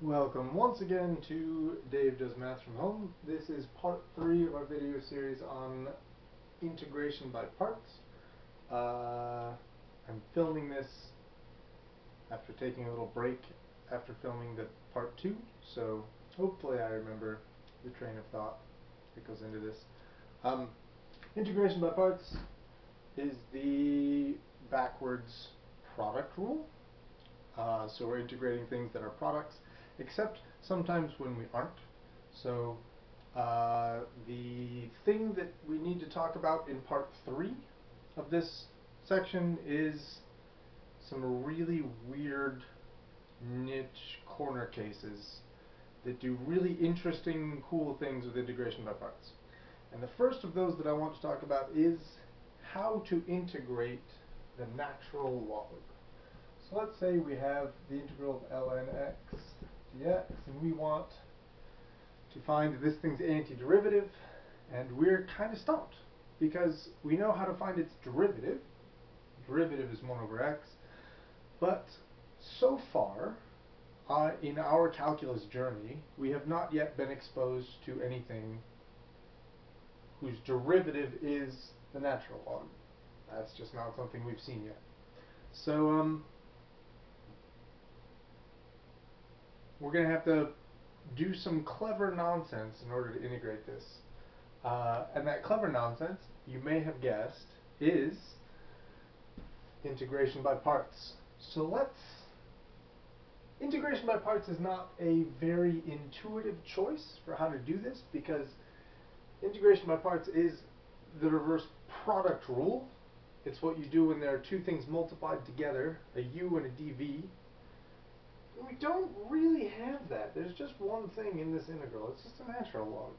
Welcome once again to Dave Does Math from Home. This is part 3 of our video series on integration by parts. I'm filming this after taking a little break after filming the part 2, so hopefully I remember the train of thought that goes into this. Integration by parts is the backwards product rule. So we're integrating things that are products, except sometimes when we aren't. So the thing that we need to talk about in part 3 of this section is some really weird niche corner cases that do really interesting, cool things with integration by parts. And the first of those that I want to talk about is how to integrate the natural log. So let's say we have the integral of ln x dx, and we want to find this thing's antiderivative, and we're kind of stumped because we know how to find its derivative. Derivative is 1 over x, but so far in our calculus journey, we have not yet been exposed to anything whose derivative is the natural log. That's just not something we've seen yet. So we're going to have to do some clever nonsense in order to integrate this. And that clever nonsense, you may have guessed, is integration by parts. So integration by parts is not a very intuitive choice for how to do this, because integration by parts is the reverse product rule. It's what you do when there are two things multiplied together, a u and a dv. We don't really have that. There's just one thing in this integral. It's just a natural log.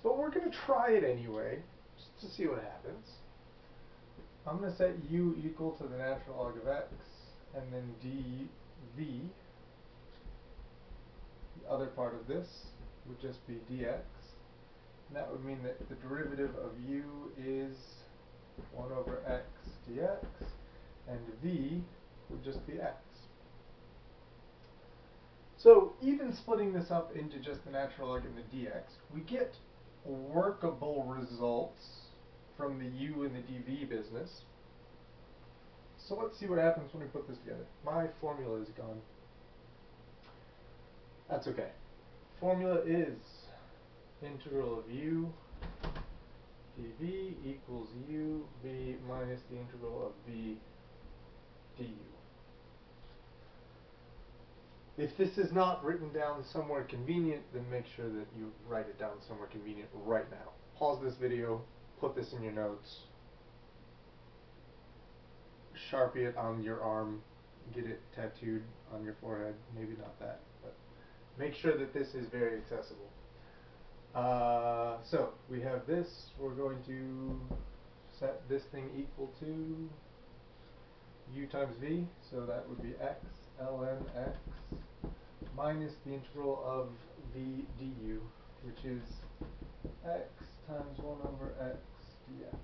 But we're going to try it anyway, just to see what happens. I'm going to set u equal to the natural log of x, and then dv, the other part of this, would just be dx. And that would mean that the derivative of u is 1 over x dx, and v would just be x. So even splitting this up into just the natural log and the dx, we get workable results from the u and the dv business. So let's see what happens when we put this together. My formula is gone. That's okay. Formula is integral of u dv equals u v minus the integral of v du. If this is not written down somewhere convenient, then make sure that you write it down somewhere convenient right now. Pause this video, put this in your notes, Sharpie it on your arm, get it tattooed on your forehead, maybe not that, but make sure that this is very accessible. So we have this, we're going to set this thing equal to u times v, so that would be x ln x minus the integral of v du, which is x times 1 over x dx.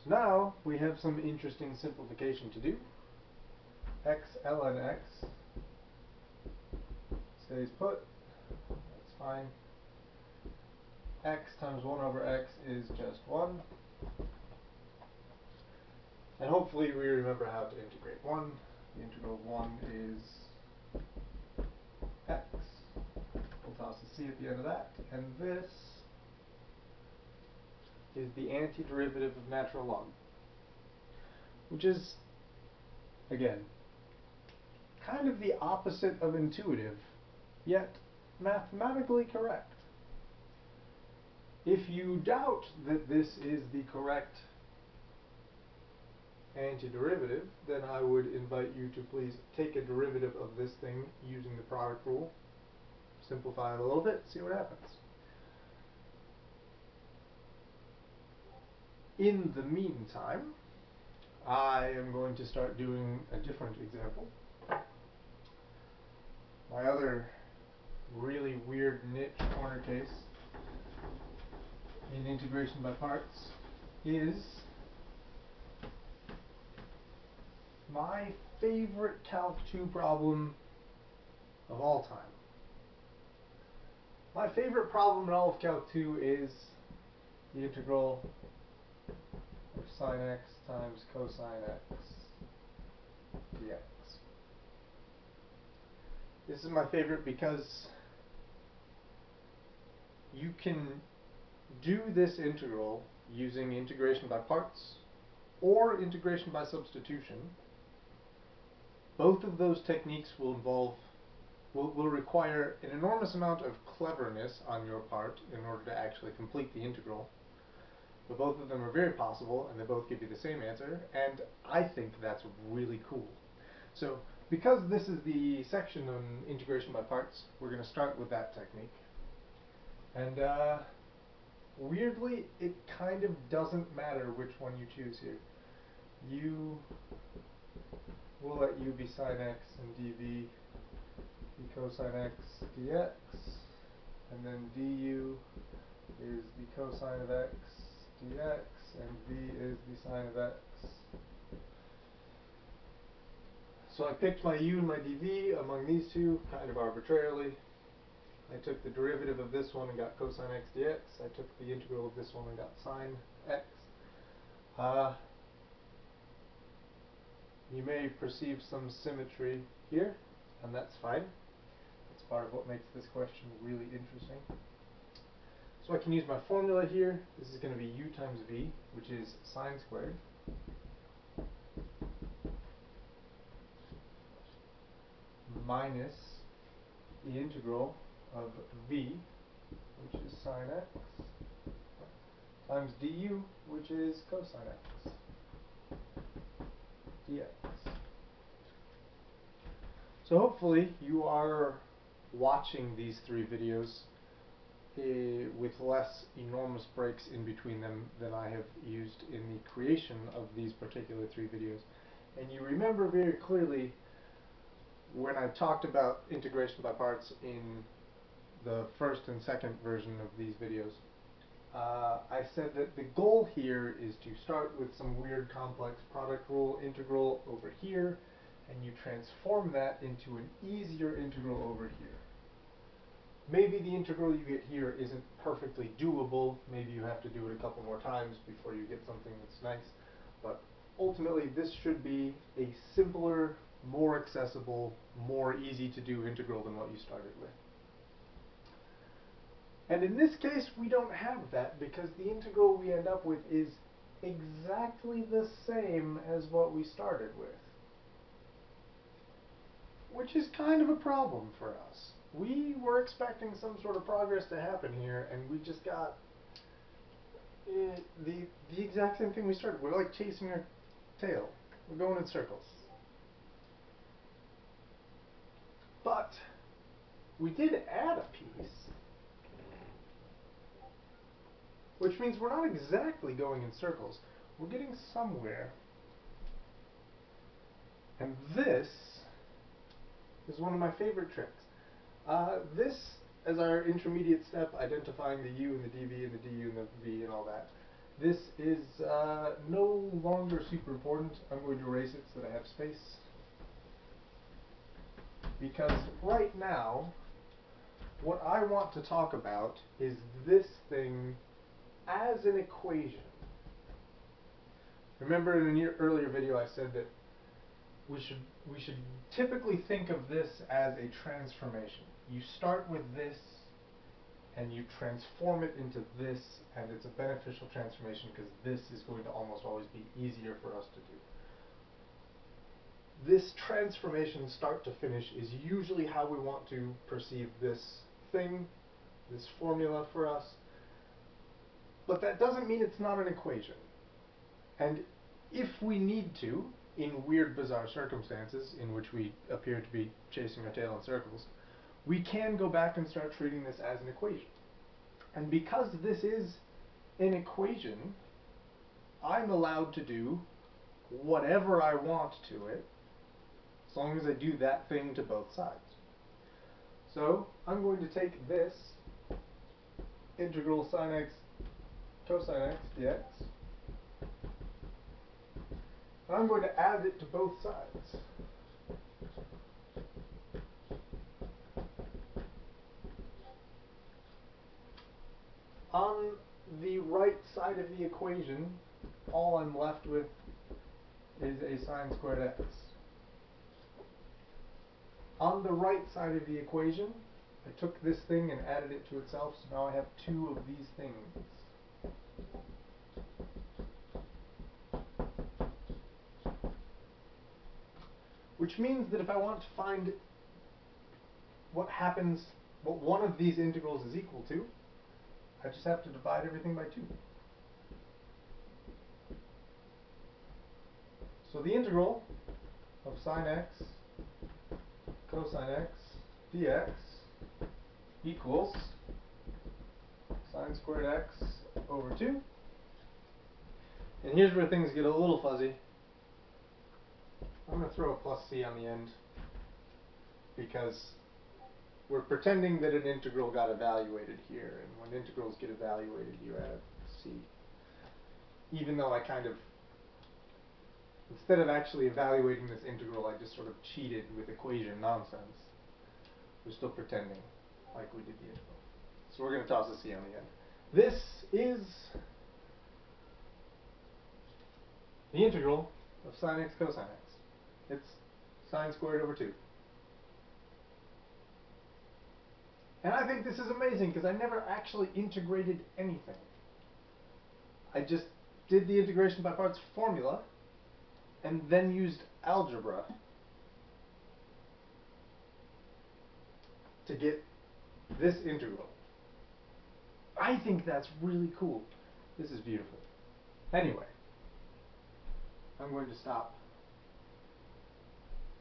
So now we have some interesting simplification to do. X ln x stays put, that's fine. X times 1 over x is just 1. And hopefully we remember how to integrate 1. The integral of 1 is x. We'll toss a c at the end of that. And this is the antiderivative of natural log, which is, again, kind of the opposite of intuitive, yet mathematically correct. If you doubt that this is the correct antiderivative, then I would invite you to please take a derivative of this thing using the product rule, simplify it a little bit, see what happens. In the meantime, I am going to start doing a different example. My other really weird niche corner case in integration by parts is my favorite Calc 2 problem of all time. My favorite problem in all of Calc 2 is the integral of sine x times cosine x dx. This is my favorite because you can do this integral using integration by parts or integration by substitution. Both of those techniques will require an enormous amount of cleverness on your part in order to actually complete the integral. But both of them are very possible, and they both give you the same answer, and I think that's really cool. So, because this is the section on integration by parts, we're going to start with that technique. And weirdly, it kind of doesn't matter which one you choose here. U will let u be sine x and dv be cosine x dx, and then du is the cosine of x dx, and v is the sine of x. So I picked my u and my dv among these two kind of arbitrarily. I took the derivative of this one and got cosine x dx. I took the integral of this one and got sine x. You may perceive some symmetry here, and that's fine. That's part of what makes this question really interesting. So I can use my formula here. This is going to be u times v, which is sine squared, minus the integral of v, which is sine x, times du, which is cosine x dx. So hopefully you are watching these three videos with less enormous breaks in between them than I have used in the creation of these particular three videos. And you remember very clearly when I talked about integration by parts in the first and second version of these videos, I said that the goal here is to start with some weird complex product rule integral over here, and you transform that into an easier integral over here. Maybe the integral you get here isn't perfectly doable. Maybe you have to do it a couple more times before you get something that's nice. But ultimately, this should be a simpler, more accessible, more easy to do integral than what you started with. And in this case, we don't have that because the integral we end up with is exactly the same as what we started with, which is kind of a problem for us. We were expecting some sort of progress to happen here, and we just got the exact same thing we started. We're like chasing our tail. We're going in circles. But we did add a piece, which means we're not exactly going in circles. We're getting somewhere. And this is one of my favorite tricks. This, as our intermediate step, identifying the u and the dv and the du and the v and all that, this is no longer super important. I'm going to erase it so that I have space. Because right now, what I want to talk about is this thing as an equation. Remember in an earlier video I said that we should typically think of this as a transformation. You start with this and you transform it into this, and it's a beneficial transformation because this is going to almost always be easier for us to do. This transformation, start to finish, is usually how we want to perceive this thing, this formula for us. But that doesn't mean it's not an equation. And if we need to, in weird, bizarre circumstances in which we appear to be chasing our tail in circles, we can go back and start treating this as an equation. And because this is an equation, I'm allowed to do whatever I want to it, as long as I do that thing to both sides. So I'm going to take this integral sine x cosine x dx. and I'm going to add it to both sides. On the right side of the equation, all I'm left with is a sine squared x. On the right side of the equation, I took this thing and added it to itself, so now I have two of these things. Which means that if I want to find what happens, what one of these integrals is equal to, I just have to divide everything by 2. So the integral of sine x cosine x dx equals sine squared x over 2. And here's where things get a little fuzzy. I'm going to throw a plus c on the end because we're pretending that an integral got evaluated here, and when integrals get evaluated you add c. Even though I kind of, instead of actually evaluating this integral, I just sort of cheated with equation nonsense. We're still pretending like we did the integral. So we're going to toss a c on the end. This is the integral of sine x cosine x. It's sine squared over 2. And I think this is amazing because I never actually integrated anything. I just did the integration by parts formula and then used algebra to get this integral. I think that's really cool. This is beautiful. Anyway, I'm going to stop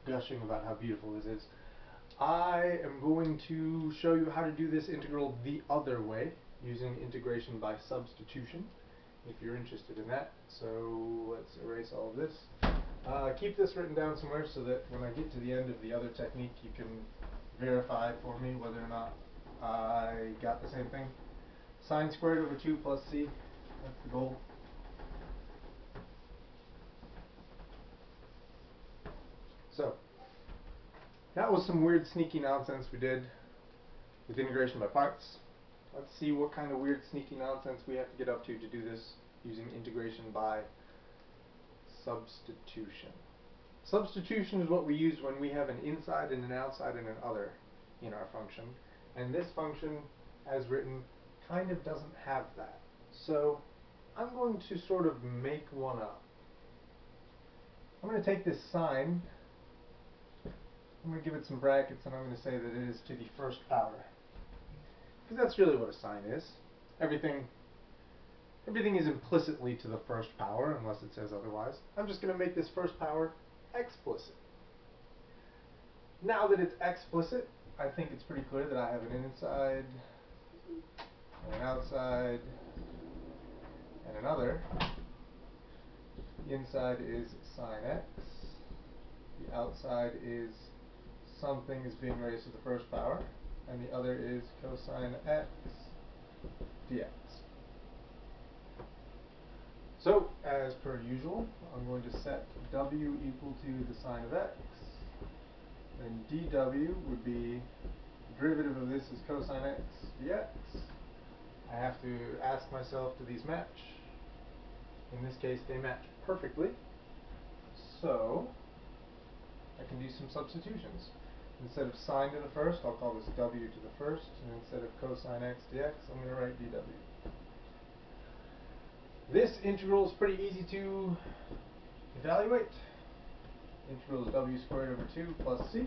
gushing about how beautiful this is. I am going to show you how to do this integral the other way, using integration by substitution, if you're interested in that. So let's erase all of this. Keep this written down somewhere so that when I get to the end of the other technique you can verify for me whether or not I got the same thing. Sine squared over 2 plus c, that's the goal. So, that was some weird sneaky nonsense we did with integration by parts. Let's see what kind of weird sneaky nonsense we have to get up to do this using integration by substitution. Substitution is what we use when we have an inside and an outside and an other in our function. And this function, as written, kind of doesn't have that. So I'm going to sort of make one up. I'm going to take this sine, I'm going to give it some brackets, and I'm going to say that it is to the first power. Because that's really what a sine is. Everything is implicitly to the first power, unless it says otherwise. I'm just going to make this first power explicit. Now that it's explicit, I think it's pretty clear that I have an inside, and an outside, and another. The inside is sine x. The outside is something is being raised to the first power, and the other is cosine x dx. So, as per usual, I'm going to set w equal to the sine of x, and dw would be, the derivative of this is cosine x dx. I have to ask myself, do these match? In this case, they match perfectly. So, I can do some substitutions. Instead of sine to the first, I'll call this w to the first, and instead of cosine x dx, I'm going to write dw. This integral is pretty easy to evaluate. Integral is w squared over 2 plus c.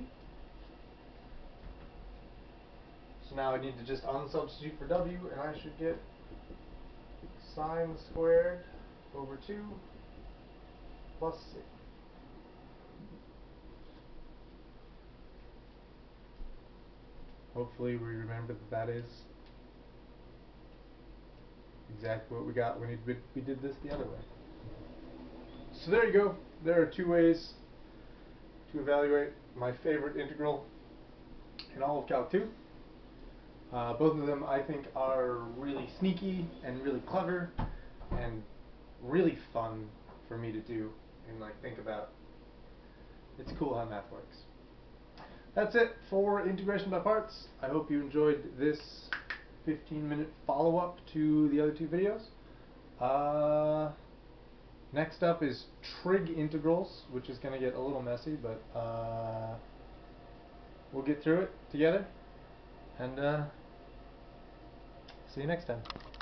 So now I need to just unsubstitute for w, and I should get sine squared over 2 plus c. Hopefully we remember that that is exactly what we got when we did this the other way. So there you go. There are two ways to evaluate my favorite integral in all of Calc 2. Both of them I think are really sneaky and really clever and really fun for me to do can like think about. It's cool how math works. That's it for integration by parts. I hope you enjoyed this 15-minute follow-up to the other two videos. Next up is trig integrals, which is going to get a little messy, but we'll get through it together, and see you next time.